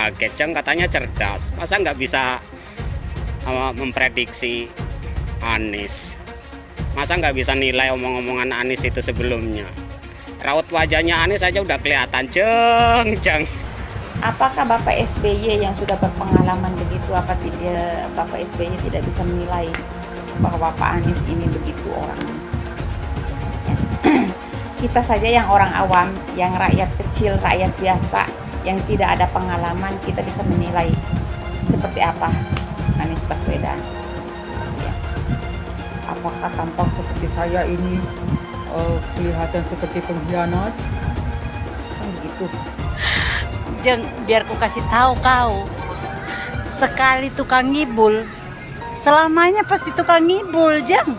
kaget, Jeng katanya cerdas. Masa nggak bisa memprediksi Anies? Masa nggak bisa nilai omong-omongan Anies itu sebelumnya? Raut wajahnya Anies aja udah kelihatan, Jeng. Apakah Bapak SBY yang sudah berpengalaman begitu, apa tidak Bapak SBY tidak bisa menilai bahwa Pak Anies ini begitu orangnya? Ya. Kita saja yang orang awam, yang rakyat kecil, rakyat biasa, yang tidak ada pengalaman, kita bisa menilai seperti apa Anies Baswedan. Ya. Apakah tampak seperti saya ini kelihatan seperti pengkhianat? Kan begitu. Jeng, biar ku kasih tahu kau, sekali tukang ngibul, selamanya pasti tukang ngibul, Jeng.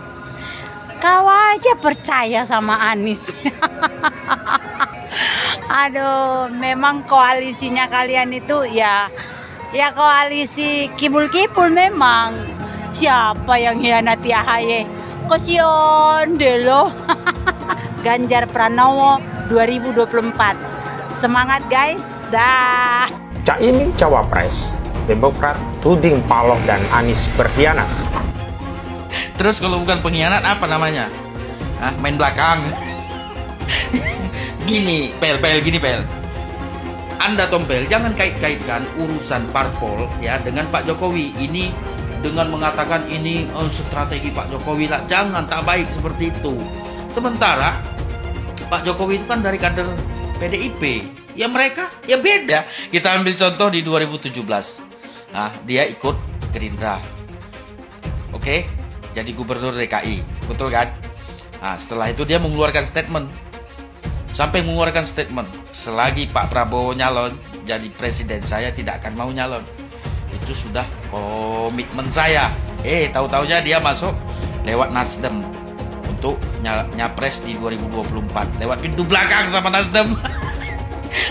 Kau aja percaya sama Anies. Aduh, memang koalisinya kalian itu ya koalisi kibul-kibul memang. Siapa yang hianati AHY? Kasian deh lo. Ganjar Pranowo 2024. Semangat guys, dah. Caimin cawapres, Demokrat tuding Paloh dan Anies berkhianat. Terus kalau bukan pengkhianat apa namanya? Main belakang. Gini, Pel. Anda Tompel, jangan kait-kaitkan urusan parpol ya dengan Pak Jokowi. Ini dengan mengatakan ini strategi Pak Jokowi lah. Jangan, tak baik seperti itu. Sementara Pak Jokowi itu kan dari kader PDIP, ya mereka ya beda. Kita ambil contoh di 2017, dia ikut Gerindra, oke, jadi gubernur DKI, betul kan? Setelah itu dia mengeluarkan statement, selagi Pak Prabowo nyalon jadi presiden, saya tidak akan mau nyalon. Itu sudah komitmen saya. Tahu-taunya dia masuk lewat Nasdem untuk nyapres di 2024 lewat pintu belakang sama Nasdem.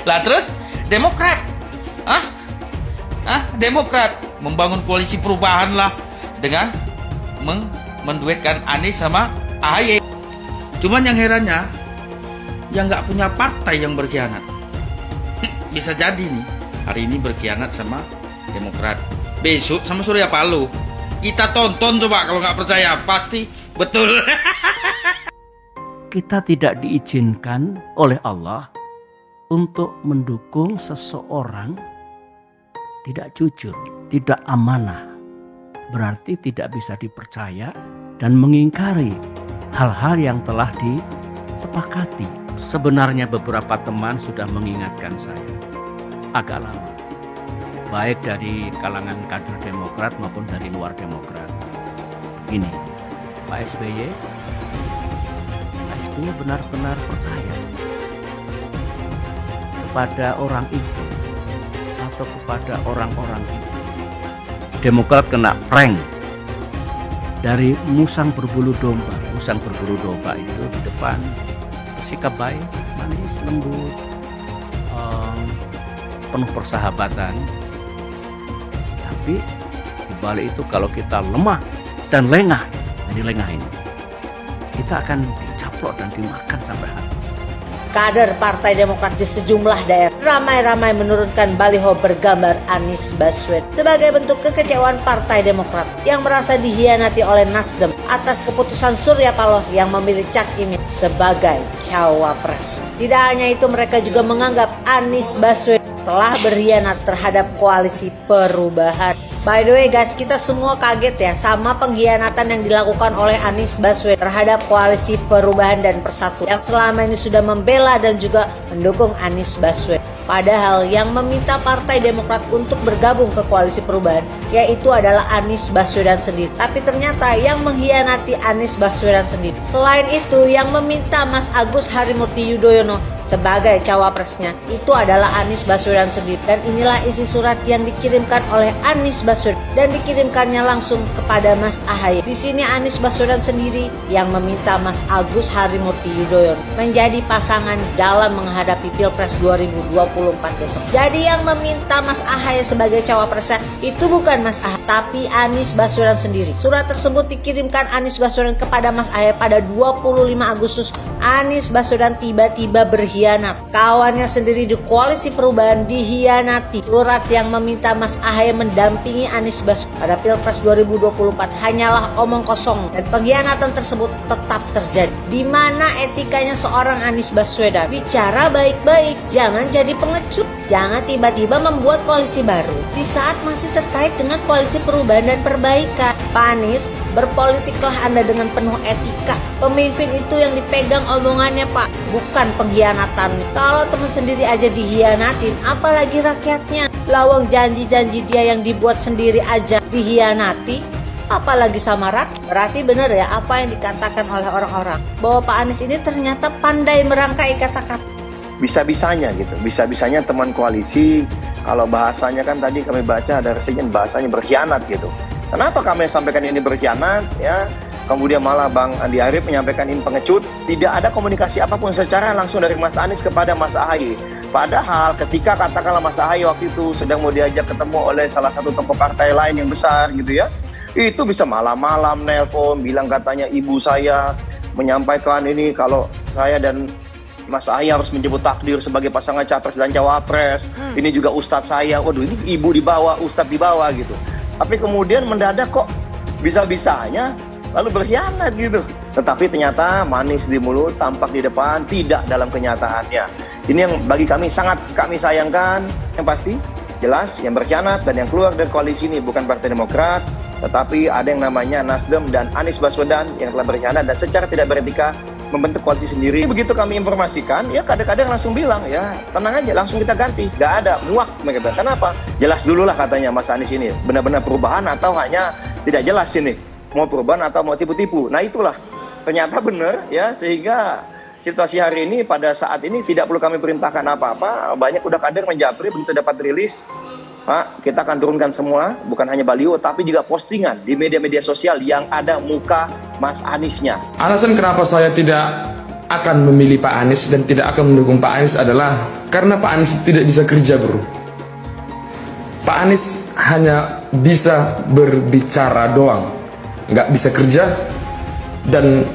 Lah terus Demokrat, Demokrat membangun koalisi perubahan lah dengan menduetkan Anies sama AHY. Cuman yang herannya, yang nggak punya partai yang berkhianat. Bisa jadi nih hari ini berkhianat sama Demokrat, besok sama Surya Paloh. Kita tonton coba, kalau nggak percaya pasti betul. Kita tidak diizinkan oleh Allah untuk mendukung seseorang tidak jujur, tidak amanah. Berarti tidak bisa dipercaya dan mengingkari hal-hal yang telah disepakati. Sebenarnya beberapa teman sudah mengingatkan saya agak lama, baik dari kalangan kader Demokrat maupun dari luar Demokrat. Ini Pak SBY benar-benar percaya kepada orang itu atau kepada orang-orang itu. Demokrat kena prank dari musang berbulu domba. Musang berbulu domba itu di depan bersikap baik, manis, lembut, penuh persahabatan. Tapi di balik itu kalau kita lemah dan lengah, ini kita akan dicaplok dan dimakan sampai habis. Kader Partai Demokrat di sejumlah daerah ramai-ramai menurunkan baliho bergambar Anies Baswedan sebagai bentuk kekecewaan Partai Demokrat yang merasa dihianati oleh Nasdem atas keputusan Surya Paloh yang memilih Cak Imin sebagai cawapres. Tidak hanya itu, mereka juga menganggap Anies Baswedan telah berkhianat terhadap koalisi perubahan. By the way guys, kita semua kaget ya sama pengkhianatan yang dilakukan oleh Anies Baswedan terhadap koalisi perubahan dan persatuan yang selama ini sudah membela dan juga mendukung Anies Baswedan. Padahal yang meminta Partai Demokrat untuk bergabung ke koalisi perubahan yaitu adalah Anies Baswedan sendiri. Tapi ternyata yang mengkhianati Anies Baswedan sendiri. Selain itu, yang meminta Mas Agus Harimurti Yudhoyono sebagai cawapresnya itu adalah Anies Baswedan sendiri. Dan inilah isi surat yang dikirimkan oleh Anies Baswedan dan dikirimkannya langsung kepada Mas AHY. Di sini Anies Baswedan sendiri yang meminta Mas Agus Harimurti Yudhoyono menjadi pasangan dalam menghadapi Pilpres 2024 2024 besok. Jadi yang meminta Mas Ahaye sebagai cawapresnya itu bukan Mas Ahaye, tapi Anies Baswedan sendiri. Surat tersebut dikirimkan Anies Baswedan kepada Mas Ahaye pada 25 Agustus. Anies Baswedan tiba-tiba berkhianat. Kawannya sendiri di Koalisi Perubahan dihianati. Surat yang meminta Mas Ahaye mendampingi Anies Baswedan pada Pilpres 2024 hanyalah omong kosong, dan pengkhianatan tersebut tetap terjadi. Di mana etikanya seorang Anies Baswedan? Bicara baik-baik, jangan jadi pengecut. Jangan tiba-tiba membuat koalisi baru di saat masih terkait dengan koalisi perubahan dan perbaikan. Pak Anies, berpolitiklah Anda dengan penuh etika. Pemimpin itu yang dipegang omongannya, Pak, bukan pengkhianatannya. Kalau teman sendiri aja dihianatin, apalagi rakyatnya. Lawang janji-janji dia yang dibuat sendiri aja dihianati, apalagi sama rakyat. Berarti benar ya apa yang dikatakan oleh orang-orang, bahwa Pak Anies ini ternyata pandai merangkai kata-kata. Bisa-bisanya gitu, bisa-bisanya teman koalisi, kalau bahasanya kan tadi kami baca ada residen bahasanya berkhianat gitu. Kenapa kami sampaikan ini berkhianat ya? Kemudian malah Bang Andi Arief menyampaikan ini pengecut. Tidak ada komunikasi apapun secara langsung dari Mas Anies kepada Mas Ahaye. Padahal ketika katakanlah Mas Ahaye waktu itu sedang mau diajak ketemu oleh salah satu tokoh partai lain yang besar gitu ya, itu bisa malam-malam nelpon bilang katanya ibu saya menyampaikan ini kalau saya dan Mas Ahaye harus menyebut takdir sebagai pasangan capres dan cawapres. Ini juga ustadz saya. Waduh, ini ibu di bawah, ustadz di bawah gitu. Tapi kemudian mendadak kok bisa-bisanya lalu berkhianat gitu. Tetapi ternyata manis di mulut, tampak di depan, tidak dalam kenyataannya. Ini yang bagi kami sangat kami sayangkan. Yang pasti jelas yang berkhianat dan yang keluar dari koalisi ini bukan Partai Demokrat, tetapi ada yang namanya Nasdem dan Anies Baswedan yang telah berkhianat dan secara tidak beretika membentuk koalisi sendiri. Begitu kami informasikan, ya kadang-kadang langsung bilang, ya tenang aja, langsung kita ganti. Gak ada, muak mereka. Kenapa? Jelas dulu lah katanya Mas Anies ini, benar-benar perubahan atau hanya tidak jelas ini, mau perubahan atau mau tipu-tipu. Nah itulah, ternyata benar ya, sehingga situasi hari ini pada saat ini tidak perlu kami perintahkan apa-apa. Banyak udah kader menjapri, begitu dapat rilis, Pak, kita akan turunkan semua, bukan hanya baliho, tapi juga postingan di media-media sosial yang ada muka Mas Aniesnya. Alasan kenapa saya tidak akan memilih Pak Anies dan tidak akan mendukung Pak Anies adalah karena Pak Anies tidak bisa kerja, bro. Pak Anies hanya bisa berbicara doang, nggak bisa kerja dan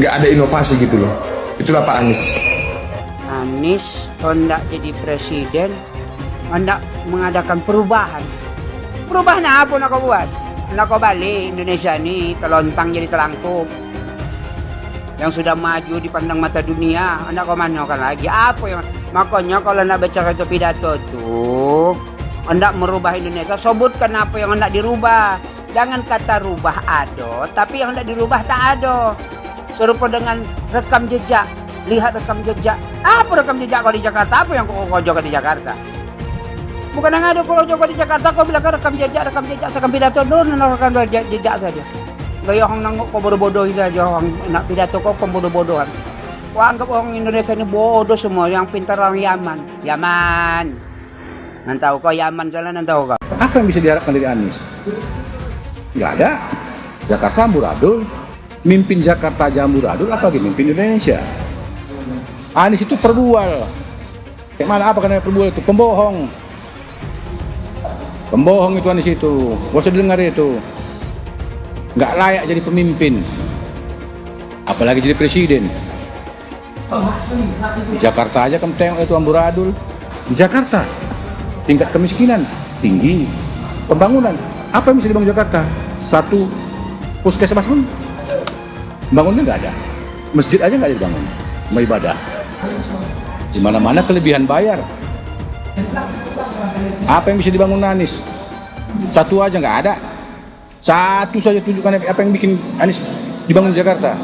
nggak ada inovasi gitu loh. Itulah Pak Anies. Anies hendak jadi presiden, hendak mengadakan perubahan. Perubahan apa nak kau buat? Nak kau balik Indonesia ni telontang jadi telangkup. Yang sudah maju dipandang mata dunia, hendak kau manakan lagi? Apa yang makanya kalau nak baca kata pidato tu, hendak merubah Indonesia, sebutkan apa yang hendak dirubah. Jangan kata rubah ada, tapi yang hendak dirubah tak ada. Serupa dengan rekam jejak. Lihat rekam jejak. Apa rekam jejak kau di Jakarta? Apa yang kau jaga di Jakarta? Bukan yang ada kalau jaga di Jakarta kau bilang rekam jejak, sekam pidato dulu rekam jejak saja. Gaya orang nangkuk kau bodoh-bodoh saja, orang nak pidato kau bodoh-bodohan. Kau anggap orang Indonesia ini bodoh semua, yang pintar orang Yaman. Yaman. Nantau kau Yaman jalan nantau kau. Apa yang bisa diharapkan dari Anies? Nggak ada. Jakarta amburadul. Mimpin Jakarta aja amburadul, apalagi mimpin Indonesia. Anies itu perbual. Kayak mana apa karena perbual itu? Pembohong. Pembohong itu Anies itu. Gak usah dengar itu. Nggak layak jadi pemimpin. Apalagi jadi presiden. Di Jakarta aja kamu tengok itu amburadul. Di Jakarta tingkat kemiskinan tinggi. Pembangunan apa yang bisa dibangun Jakarta? Satu puskesmas pun bangunnya nggak ada. Masjid aja nggak ada dibangun. Mau ibadah. Di mana-mana kelebihan bayar. Apa yang bisa dibangun Anies? Satu aja nggak ada. Satu saja tunjukkan apa yang bikin Anies dibangun di Jakarta.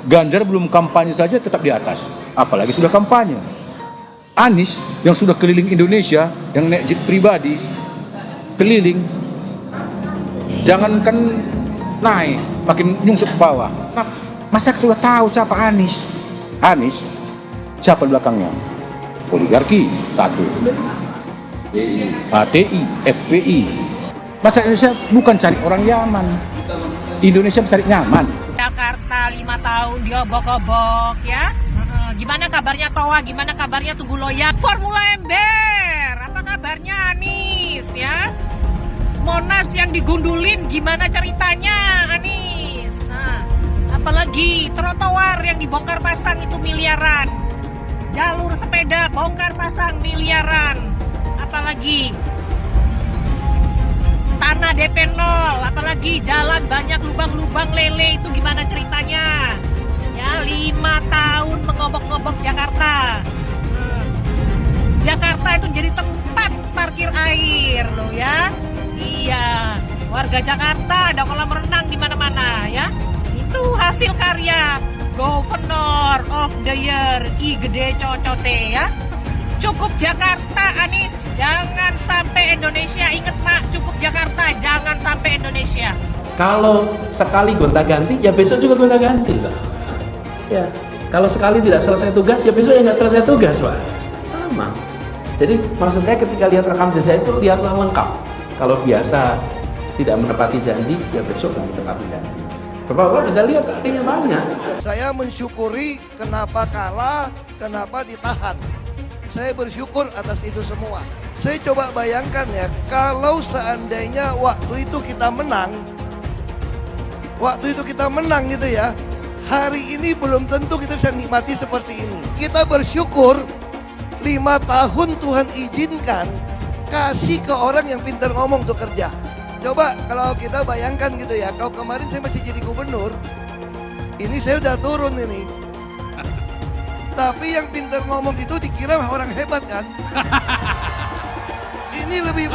Ganjar belum kampanye saja tetap di atas. Apalagi sudah kampanye. Anies yang sudah keliling Indonesia, yang naik jet pribadi, keliling. Jangankan naik, makin nyungsep ke bawah. Nah, masa sudah tahu siapa Anies? Anies, siapa belakangnya? Oligarki, satu. HTI, FPI. Masa Indonesia bukan cari orang Yaman. Indonesia cari nyaman. Jakarta 5 tahun dia bok-bok ya. Gimana kabarnya Toa? Gimana kabarnya Tugu Loyak? Formula Ember, apa kabarnya Anies ya? Monas yang digundulin, gimana ceritanya Anies? Apalagi trotoar yang dibongkar pasang itu miliaran. Jalur sepeda bongkar pasang miliaran. Apalagi tanah DP 0, apalagi jalan banyak lubang-lubang lele, itu gimana ceritanya? Ya, 5 tahun mengobok-ngobok Jakarta. Jakarta itu jadi tempat parkir air loh ya. Iya, warga Jakarta ada kolam renang di mana-mana ya. Itu hasil karya Governor of the Year I Gede Cocote ya. Cukup Jakarta Anies, jangan sampai Indonesia. Ingat Pak, cukup Jakarta, jangan sampai Indonesia. Kalau sekali gonta-ganti, ya besok juga gonta-ganti lah. Ya, kalau sekali tidak selesai tugas, ya besok ya nggak selesai tugas Pak. Sama. Jadi maksud saya ketika lihat rekam jejak itu lihatlah lengkap. Kalau biasa tidak menepati janji, ya besok nggak menepati janji. Bapak bisa lihat artinya banyak. Saya mensyukuri kenapa kalah, kenapa ditahan. Saya bersyukur atas itu semua. Saya coba bayangkan ya, kalau seandainya waktu itu kita menang gitu ya, hari ini belum tentu kita bisa nikmati seperti ini. Kita bersyukur 5 tahun Tuhan izinkan kasih ke orang yang pintar ngomong untuk kerja. Coba kalau kita bayangkan gitu ya, kalau kemarin saya masih jadi gubernur, ini saya udah turun ini. Tapi yang pintar ngomong itu dikira orang hebat kan? Ini lebih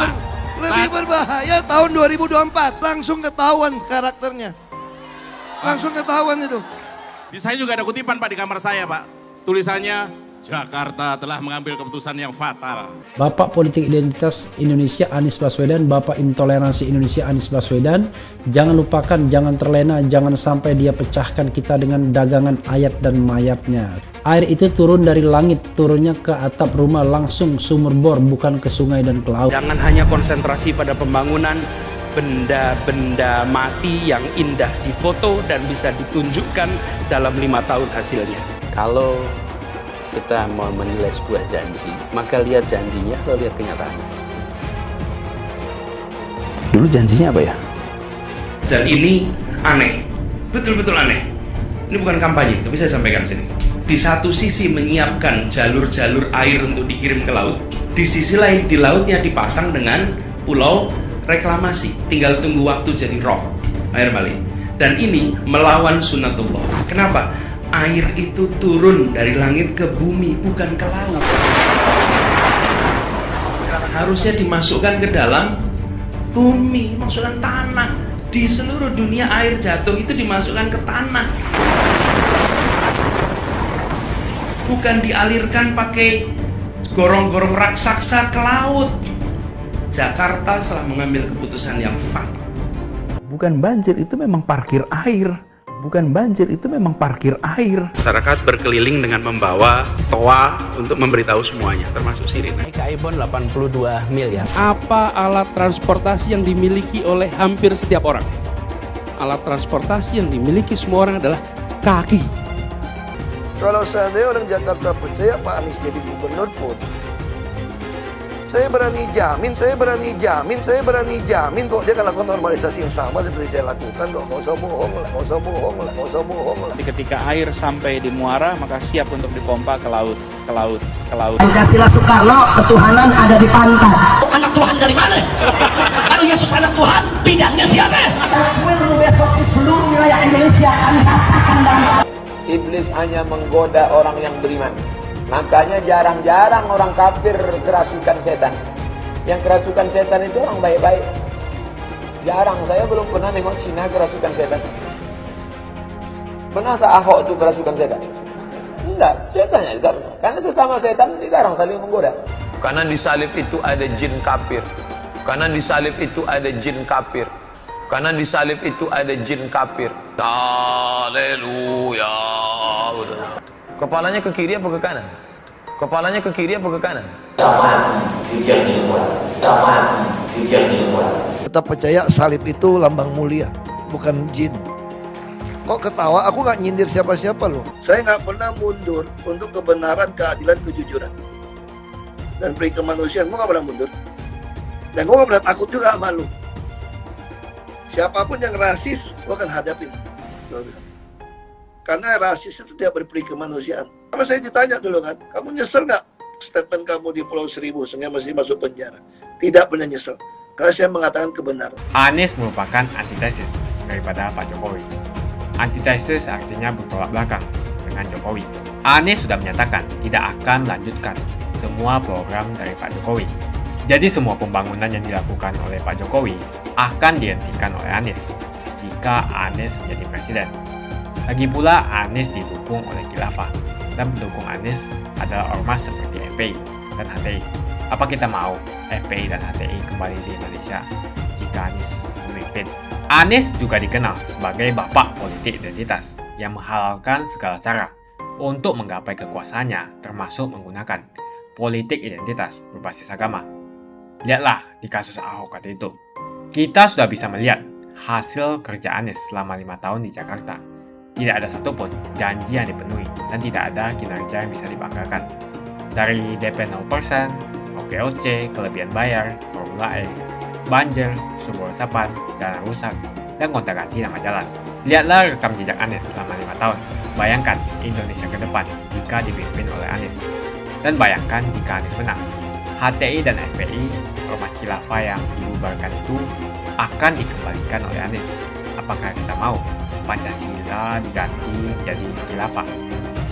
berbahaya tahun 2024, langsung ketahuan karakternya. Langsung ketahuan itu. Di saya juga ada kutipan Pak di kamar saya Pak. Tulisannya, Jakarta telah mengambil keputusan yang fatal. Bapak Politik Identitas Indonesia Anies Baswedan, Bapak Intoleransi Indonesia Anies Baswedan. Jangan lupakan, jangan terlena, jangan sampai dia pecahkan kita dengan dagangan ayat dan mayatnya. Air itu turun dari langit, turunnya ke atap rumah langsung sumur bor, bukan ke sungai dan ke laut. Jangan hanya konsentrasi pada pembangunan benda-benda mati yang indah difoto dan bisa ditunjukkan dalam 5 tahun hasilnya. Kalau kita mau menilai sebuah janji, maka lihat janjinya, lalu lihat kenyataannya. Dulu janjinya apa ya? Dan ini aneh, betul-betul aneh. Ini bukan kampanye, tapi saya sampaikan sini. Di satu sisi menyiapkan jalur-jalur air untuk dikirim ke laut, di sisi lain di lautnya dipasang dengan pulau reklamasi, tinggal tunggu waktu jadi rob, air malin. Dan ini melawan sunnatullah. Kenapa? Air itu turun dari langit ke bumi, bukan ke laut. Harusnya dimasukkan ke dalam bumi, masukkan tanah. Di seluruh dunia air jatuh itu dimasukkan ke tanah, bukan dialirkan pakai gorong-gorong raksasa ke laut. Jakarta telah mengambil keputusan yang fatal. Bukan banjir, itu memang parkir air. Bukan banjir, itu memang parkir air. Masyarakat berkeliling dengan membawa toa untuk memberitahu semuanya, termasuk sirine. Kaibon 82 miliar. Apa alat transportasi yang dimiliki oleh hampir setiap orang? Alat transportasi yang dimiliki semua orang adalah kaki. Kalau seandainya orang Jakarta percaya Pak Anies jadi gubernur pun, saya berani jamin kok dia akan lakukan normalisasi yang sama seperti saya lakukan kok. Gak usah bohong lah. Ketika air sampai di muara, maka siap untuk dipompa ke laut. Pancasila Soekarno, ketuhanan ada di pantai. Anak Tuhan dari mana? Kalau Yesus anak Tuhan, bidangnya siapa? Besok di seluruh wilayah Indonesia kami katakan damai. Iblis hanya menggoda orang yang beriman. Makanya jarang-jarang orang kafir kerasukan setan. Yang kerasukan setan itu orang baik-baik. Jarang, saya belum pernah nengok Cina kerasukan setan. Pernah tak Ahok itu kerasukan setan? Enggak, setannya juga. Karena sesama setan dilarang saling menggoda. Karena di salib itu ada jin kafir. Karena di salib itu ada jin kafir. Karena di salib itu ada jin kafir. Haleluya. Kepalanya ke kiri apa ke kanan? Kepalanya ke kiri apa ke kanan? Tetap percaya salib itu lambang mulia, bukan jin. Kok ketawa? Aku nggak nyindir siapa-siapa loh. Saya nggak pernah mundur untuk kebenaran, keadilan, kejujuran. Dan peri kemanusiaan, gue nggak pernah mundur. Dan gue nggak pernah takut juga sama lu. Siapapun yang rasis, gue akan hadapin. Gue bilang. Karena rasis itu tidak berperi kemanusiaan. Sama saya ditanya dulu kan, kamu nyesel nggak statement kamu di Pulau Seribu sehingga masih masuk penjara? Tidak pernah nyesel. Karena saya mengatakan kebenaran. Anies merupakan antitesis daripada Pak Jokowi. Antitesis artinya bertolak belakang dengan Jokowi. Anies sudah menyatakan tidak akan melanjutkan semua program dari Pak Jokowi. Jadi semua pembangunan yang dilakukan oleh Pak Jokowi akan dihentikan oleh Anies jika Anies menjadi presiden. Lagi pula Anies didukung oleh khilafah dan pendukung Anies adalah ormas seperti FPI dan HTI. Apa kita mau FPI dan HTI kembali di Indonesia jika Anies memimpin? Anies juga dikenal sebagai bapak politik identitas yang menghalalkan segala cara untuk menggapai kekuasaannya, termasuk menggunakan politik identitas berbasis agama. Lihatlah di kasus Ahok waktu itu. Kita sudah bisa melihat hasil kerja Anies selama 5 tahun di Jakarta. Tidak ada satupun janji yang dipenuhi dan tidak ada kinerja yang bisa dibanggakan. Dari DP 0%, OKOC, kelebihan bayar, Formula E, banjir, sumber resapan, jalan rusak, dan gonta-ganti nama jalan. Lihatlah rekam jejak Anies selama 5 tahun. Bayangkan Indonesia ke depan jika dipimpin oleh Anies. Dan bayangkan jika Anies menang. HTI dan FPI, ormas khilafah yang dibubarkan itu akan dikembalikan oleh Anies. Apakah kita mau Pancasila diganti jadi khilafah?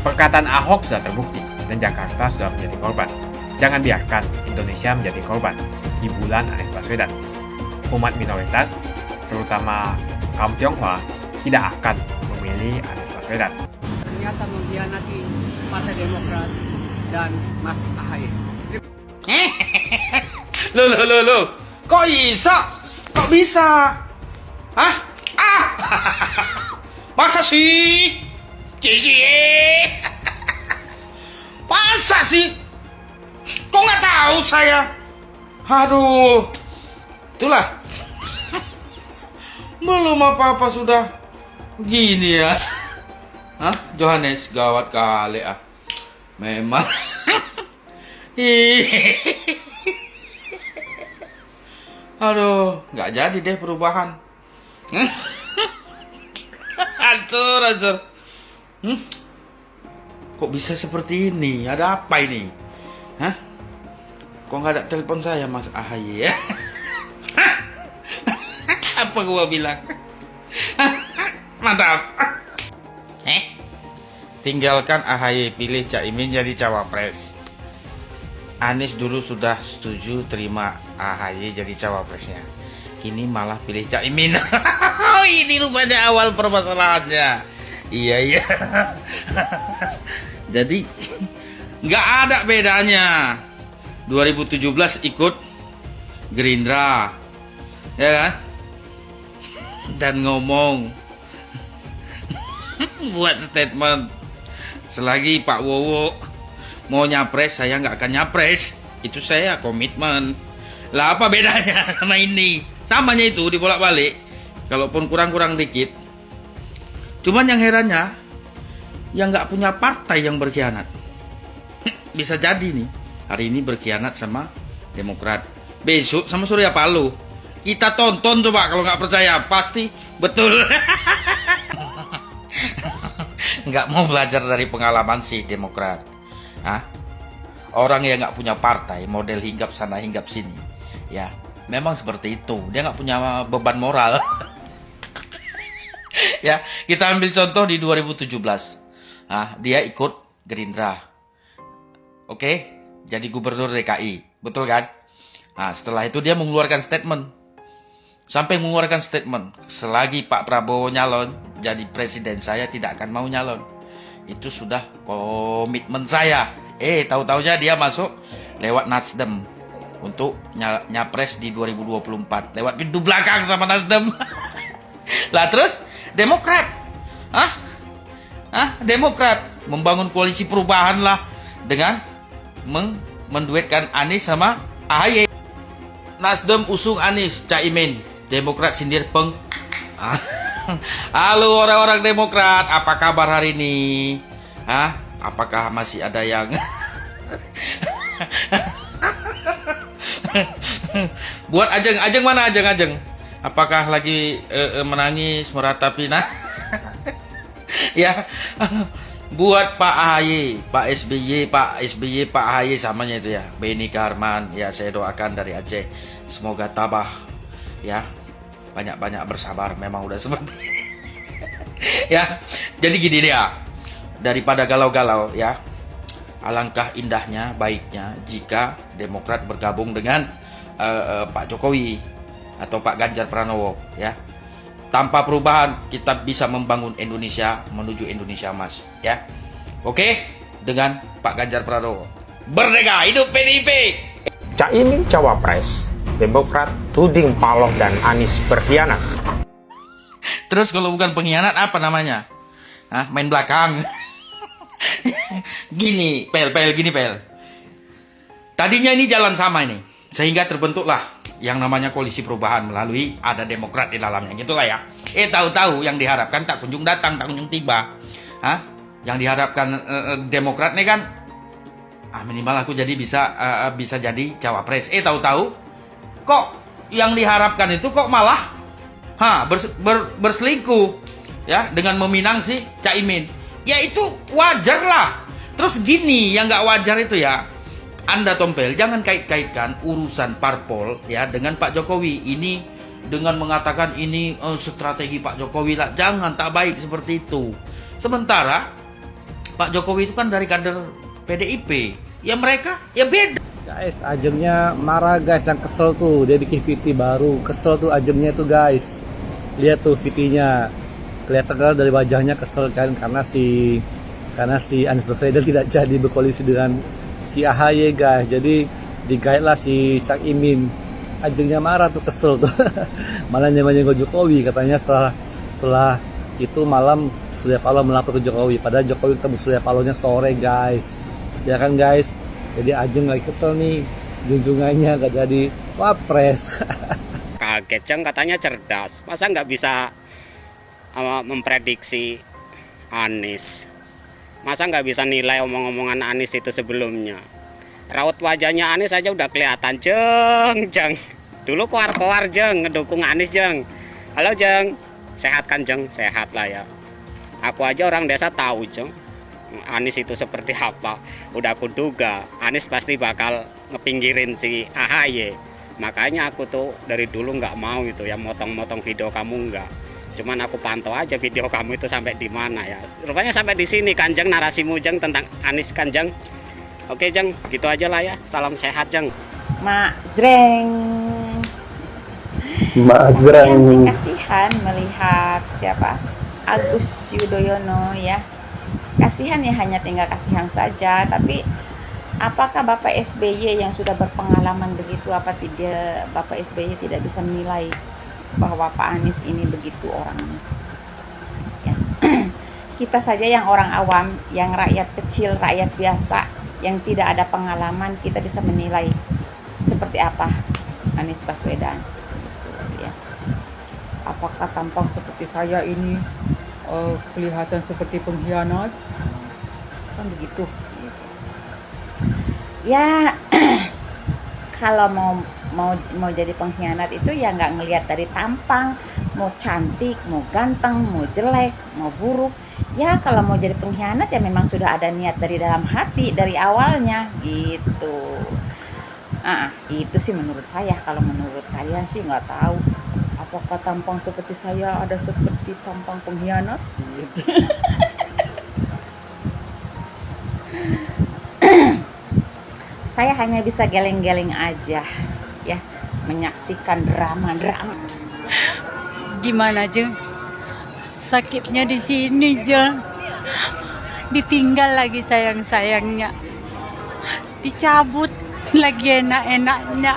Perkataan Ahok sudah terbukti dan Jakarta sudah menjadi korban. Jangan biarkan Indonesia menjadi korban kibulan Anies Baswedan. Umat minoritas, terutama kaum Tionghoa, tidak akan memilih Anies Baswedan. Ternyata mengkhianati Partai Demokrat dan Mas AHY. Loh. Kok bisa? Kok bisa? Hah? Masa sih? Masa sih? Kok nggak tahu saya? Aduh, itulah. Belum apa-apa sudah gini ya. Hah? Johannes, gawat kali ah. Memang. Aduh, nggak jadi deh perubahan. Hancur. Kok bisa seperti ini? Ada apa ini? Hah? Kok nggak ada telepon saya Mas AHY ya? Apa gua bilang? Mantap. Tinggalkan AHY, pilih Caimin jadi cawapres. Anies dulu sudah setuju terima AHY jadi cawapresnya. Kini malah pilih Caimin. Ini rupanya awal permasalahannya. Iya. Jadi nggak ada bedanya. 2017 ikut Gerindra, ya kan? Dan ngomong, buat statement, selagi Pak Wowo mau nyapres, saya nggak akan nyapres. Itu saya komitmen. Lah apa bedanya sama ini? Samanya itu dibolak-balik. Kalaupun kurang-kurang dikit. Cuman yang herannya, yang nggak punya partai yang berkhianat. Bisa jadi nih, hari ini berkhianat sama Demokrat, besok sama Surya Paloh. Kita tonton coba, kalau nggak percaya pasti betul. Nggak mau belajar dari pengalaman sih Demokrat. Hah? Orang yang nggak punya partai, model hinggap sana hinggap sini, ya memang seperti itu. Dia nggak punya beban moral. Ya, kita ambil contoh di 2017. Dia ikut Gerindra. Oke, jadi gubernur DKI, betul kan? Setelah itu dia mengeluarkan statement. Sampai mengeluarkan statement, selagi Pak Prabowo nyalon jadi presiden, saya tidak akan mau nyalon. Itu sudah komitmen saya. Tahu-taunya dia masuk lewat Nasdem untuk nyapres di 2024 lewat pintu belakang sama Nasdem. Lah terus Demokrat, Demokrat membangun koalisi perubahan lah dengan menduetkan Anies sama AHY. Nasdem usung Anies, Caimin, Demokrat sindir peng. Halo orang-orang Demokrat, apa kabar hari ini? Hah? Apakah masih ada yang buat Ajeng mana Ajeng? Apakah lagi menangis meratapi ya? Buat Pak AHY, Pak SBY, Pak AHY samanya itu ya. Beni Karman, ya saya doakan dari Aceh. Semoga tabah ya. Banyak-banyak bersabar, memang udah seperti ya. Jadi gini dia, daripada galau-galau ya, alangkah indahnya, baiknya jika Demokrat bergabung dengan Pak Jokowi atau Pak Ganjar Pranowo ya. Tanpa perubahan kita bisa membangun Indonesia menuju Indonesia Emas ya. Oke, dengan Pak Ganjar Pranowo. Merdeka, hidup PDIP. Caimin cawapres, Demokrat tuding Paloh dan Anies berkhianat. Terus kalau bukan pengkhianat apa namanya? Main belakang. Gini, Pel. Tadinya ini jalan sama ini, sehingga terbentuklah yang namanya koalisi perubahan melalui ada Demokrat di dalamnya, gitulah ya. Tahu-tahu yang diharapkan tak kunjung datang, tak kunjung tiba. Yang diharapkan Demokrat nih kan, minimal aku jadi bisa jadi cawapres. Tahu-tahu kok yang diharapkan itu kok malah berselingkuh ya dengan meminang si Caimin. Ya itu wajar lah. Terus gini, yang nggak wajar itu ya, Anda Tompel jangan kait-kaitkan urusan parpol ya dengan Pak Jokowi. Ini dengan mengatakan ini strategi Pak Jokowi lah, jangan, tak baik seperti itu. Sementara Pak Jokowi itu kan dari kader PDIP, ya mereka ya beda. Guys, Ajengnya marah guys, yang kesel tuh, dia bikin VT baru, kesel tuh Ajengnya tuh guys. Lihat tuh VT-nya, kelihatan kan dari wajahnya kesel kan, karena si Anies Baswedan tidak jadi berkoalisi dengan si AHY guys. Jadi digait lah si Cak Imin. Ajengnya marah tuh, kesel tuh. Malah nyamanya Jokowi, katanya setelah itu malam Surya Paloh melapor ke Jokowi, padahal Jokowi ketemu Surya Palohnya sore guys, ya kan guys. Jadi Ajeng lagi kesel nih, junjungannya gak jadi wapres. Kaget, Jeng, katanya cerdas, masa nggak bisa memprediksi Anies, masa nggak bisa nilai omong-omongan Anies itu sebelumnya. Raut wajahnya Anies aja udah kelihatan, Jeng. Dulu koar-koar, Jeng, ngedukung Anies, Jeng. Halo, Jeng. Sehat kan, Jeng? Sehat lah ya. Aku aja orang desa tahu, Jeng, Anies itu seperti apa. Udah aku duga Anies pasti bakal ngepinggirin si AHY. Makanya aku tuh dari dulu nggak mau itu ya motong-motong video kamu, nggak. Cuman aku pantau aja video kamu itu sampai di mana ya. Rupanya sampai di sini kan, Jeng, narasimu, Jeng, tentang Anies kan, Jeng. Oke, Jeng, gitu aja lah ya. Salam sehat, Jeng. Mak Jreng. Kasihan melihat siapa? Agus Yudhoyono ya. Kasihan ya, hanya tinggal kasihan saja. Tapi apakah Bapak SBY yang sudah berpengalaman begitu, apa tidak Bapak SBY tidak bisa menilai bahwa Pak Anies ini begitu orangnya? Ya. Kita saja yang orang awam, yang rakyat kecil, rakyat biasa, yang tidak ada pengalaman, kita bisa menilai seperti apa Anies Baswedan. Gitu, ya. Apakah tampang seperti saya ini kelihatan seperti pengkhianat? Kan begitu. Ya, kalau mau jadi pengkhianat itu ya nggak ngelihat dari tampang, mau cantik, mau ganteng, mau jelek, mau buruk. Ya kalau mau jadi pengkhianat ya memang sudah ada niat dari dalam hati dari awalnya gitu. Itu sih menurut saya. Kalau menurut kalian sih nggak tahu. Apakah tampang seperti saya ada seperti tampang pengkhianat? Gitu. Saya hanya bisa geleng-geleng aja ya, menyaksikan drama-drama. Gimana, Jeng? Sakitnya di sini, Jeng. Ditinggal lagi sayang-sayangnya. Dicabut lagi enak-enaknya.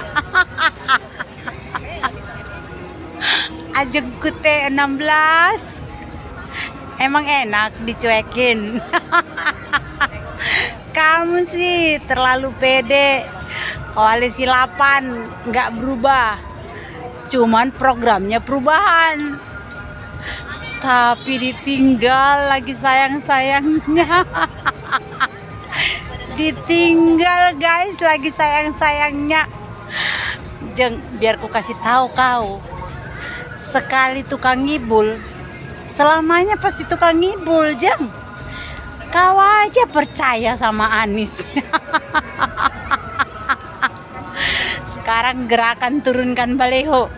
Ajeng kute 16. Emang enak dicuekin. Kamu sih terlalu pede. Koalisi 8 nggak berubah, cuman programnya perubahan. Tapi ditinggal lagi sayang-sayangnya. Ditinggal guys, lagi sayang-sayangnya. Jeng, biar ku kasih tahu kau. Sekali tukang ngibul, selamanya pasti tukang ngibul, Jeng. Kau aja percaya sama Anies. Sekarang gerakan turunkan baleho.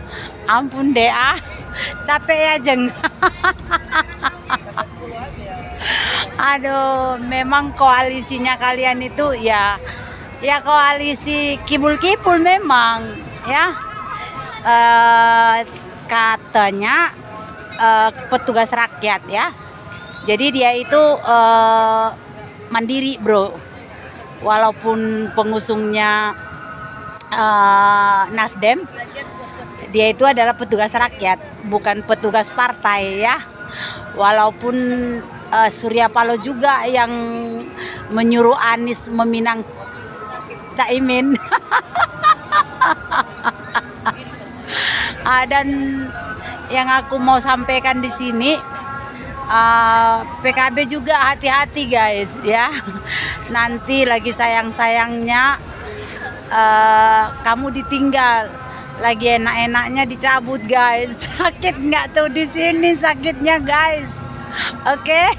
Ampun deh capek ya, Jeng. Aduh, memang koalisinya kalian itu ya koalisi kibul-kibul memang ya. Katanya petugas rakyat ya. Jadi dia itu mandiri, bro. Walaupun pengusungnya Nasdem, dia itu adalah petugas rakyat, bukan petugas partai ya. Walaupun Surya Paloh juga yang menyuruh Anies meminang Caimin. Dan yang aku mau sampaikan di sini, PKB juga hati-hati guys ya. Nanti lagi sayang-sayangnya kamu ditinggal, lagi enak-enaknya dicabut guys. Sakit nggak tuh di sini sakitnya guys? Oke,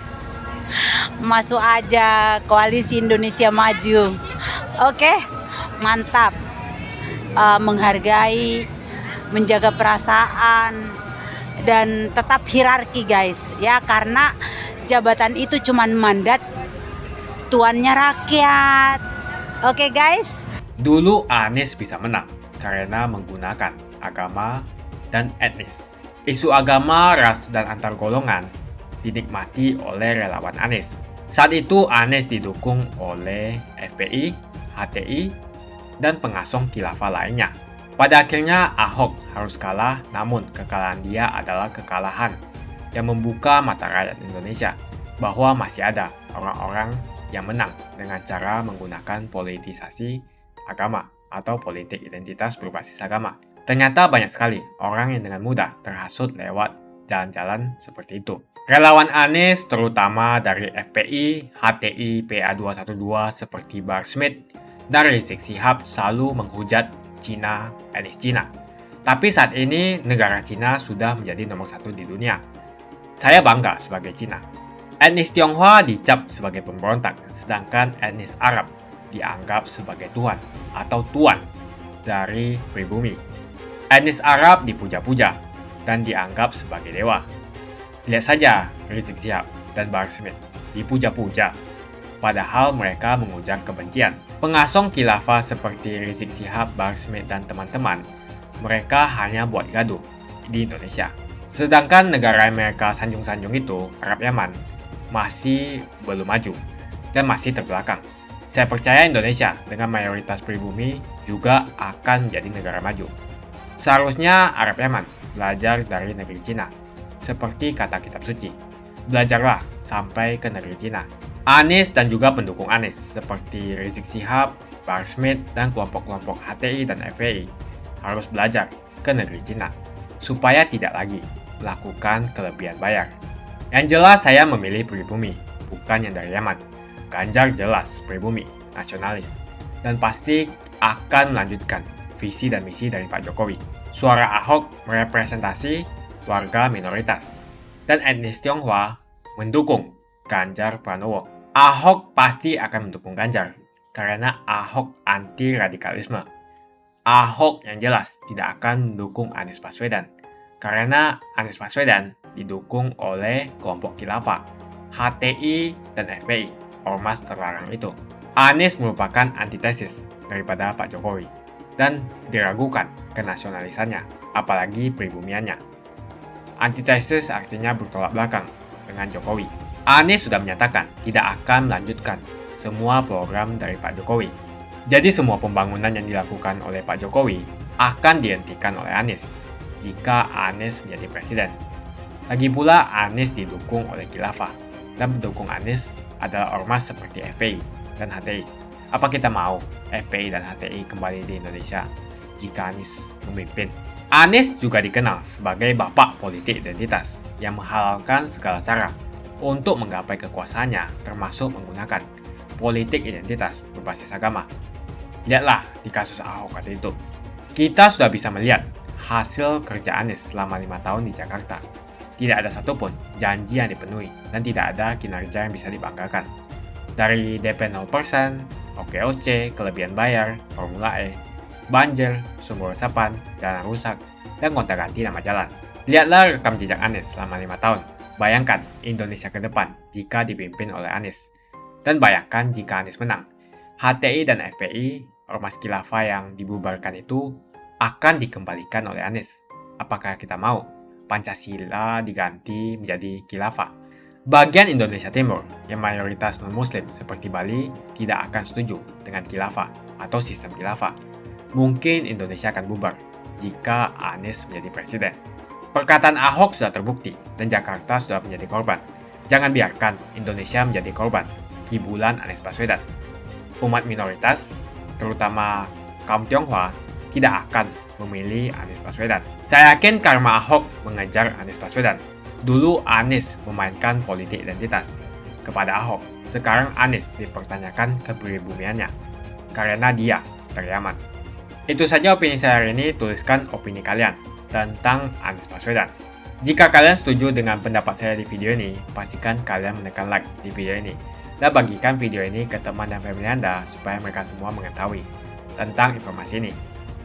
masuk aja Koalisi Indonesia Maju. Oke, mantap. Menghargai, menjaga perasaan, dan tetap hierarki guys ya, karena jabatan itu cuman mandat tuannya rakyat. Oke guys. Dulu Anies bisa menang karena menggunakan agama dan etnis. Isu agama, ras, dan antar golongan dinikmati oleh relawan Anies. Saat itu Anies didukung oleh FPI, HTI, dan pengasong khilafah lainnya. Pada akhirnya Ahok harus kalah, namun kekalahan dia adalah kekalahan yang membuka mata rakyat Indonesia bahwa masih ada orang-orang yang menang dengan cara menggunakan politisasi agama atau politik identitas berbasis agama. Ternyata banyak sekali orang yang dengan mudah terhasut lewat jalan-jalan seperti itu. Relawan Anies, terutama dari FPI, HTI, PA212 seperti Bahar Smith dan Rizik Syihab, selalu menghujat Cina, etnis Cina. Tapi saat ini negara Cina sudah menjadi nomor 1 di dunia. Saya bangga sebagai Cina. Etnis Tionghoa dicap sebagai pemberontak, sedangkan etnis Arab dianggap sebagai Tuhan atau tuan dari pribumi. Etnis Arab dipuja-puja dan dianggap sebagai dewa. Lihat saja Rizik Syihab dan Bahar Smith dipuja-puja, padahal mereka mengujar kebencian. Pengasong khilafah seperti Rizik Syihab, Bahar Smith, dan teman-teman, mereka hanya buat gaduh di Indonesia. Sedangkan negara yang mereka sanjung-sanjung itu, Arab Yaman, masih belum maju dan masih terbelakang. Saya percaya Indonesia dengan mayoritas pribumi juga akan menjadi negara maju. Seharusnya Arab Yaman belajar dari negeri Cina. Seperti kata kitab suci, belajarlah sampai ke negeri Cina. Anies dan juga pendukung Anies seperti Rizik Syihab, Bahar Smith, dan kelompok-kelompok HTI dan FPI harus belajar ke negeri Cina supaya tidak lagi melakukan kelebihan bayar. Yang jelas saya memilih pribumi, bukan yang dari Yaman. Ganjar jelas pribumi, nasionalis, dan pasti akan melanjutkan visi dan misi dari Pak Jokowi. Suara Ahok merepresentasi warga minoritas, dan etnis Tionghoa mendukung Ganjar Pranowo. Ahok pasti akan mendukung Ganjar, karena Ahok anti radikalisme. Ahok yang jelas tidak akan mendukung Anies Baswedan, karena Anies Baswedan didukung oleh kelompok khilafah, HTI, dan FPI, ormas terlarang itu. Anies merupakan antitesis daripada Pak Jokowi, dan diragukan kenasionalisannya, apalagi pribumiannya. Antitesis artinya bertolak belakang dengan Jokowi. Anies sudah menyatakan tidak akan melanjutkan semua program dari Pak Jokowi. Jadi semua pembangunan yang dilakukan oleh Pak Jokowi akan dihentikan oleh Anies jika Anies menjadi presiden. Lagi pula Anies didukung oleh khilafah, dan pendukung Anies adalah ormas seperti FPI dan HTI. Apa kita mau FPI dan HTI kembali di Indonesia? jika Anies memimpin. Anies juga dikenal sebagai bapak politik identitas yang menghalalkan segala cara untuk menggapai kekuasaannya, termasuk menggunakan politik identitas berbasis agama. Lihatlah di kasus Ahok waktu itu. Kita sudah bisa melihat hasil kerja Anies selama 5 tahun di Jakarta. Tidak ada satupun janji yang dipenuhi dan tidak ada kinerja yang bisa dibanggakan. Dari DP 0%, OKOC, kelebihan bayar, Formula E, banjir, sumber resapan, jalan rusak, dan gonta-ganti nama jalan. Lihatlah rekam jejak Anies selama 5 tahun. Bayangkan Indonesia ke depan jika dipimpin oleh Anies. Dan bayangkan jika Anies menang. HTI dan FPI, ormas khilafah yang dibubarkan itu, akan dikembalikan oleh Anies. Apakah kita mau Pancasila diganti menjadi khilafah? Bagian Indonesia Timur yang mayoritas non-muslim seperti Bali tidak akan setuju dengan khilafah atau sistem khilafah. Mungkin Indonesia akan bubar jika Anies menjadi presiden. Perkataan Ahok sudah terbukti dan Jakarta sudah menjadi korban. Jangan biarkan Indonesia menjadi korban kibulan Anies Baswedan. Umat minoritas, terutama kaum Tionghoa, tidak akan memilih Anies Baswedan. Saya yakin karma Ahok mengejar Anies Baswedan. Dulu Anies memainkan politik identitas kepada Ahok. Sekarang Anies dipertanyakan kepribumiannya karena dia teriaman. Itu saja opini saya hari ini. Tuliskan opini kalian tentang Anies Baswedan. Jika kalian setuju dengan pendapat saya di video ini, pastikan kalian menekan like di video ini dan bagikan video ini ke teman dan family Anda supaya mereka semua mengetahui tentang informasi ini.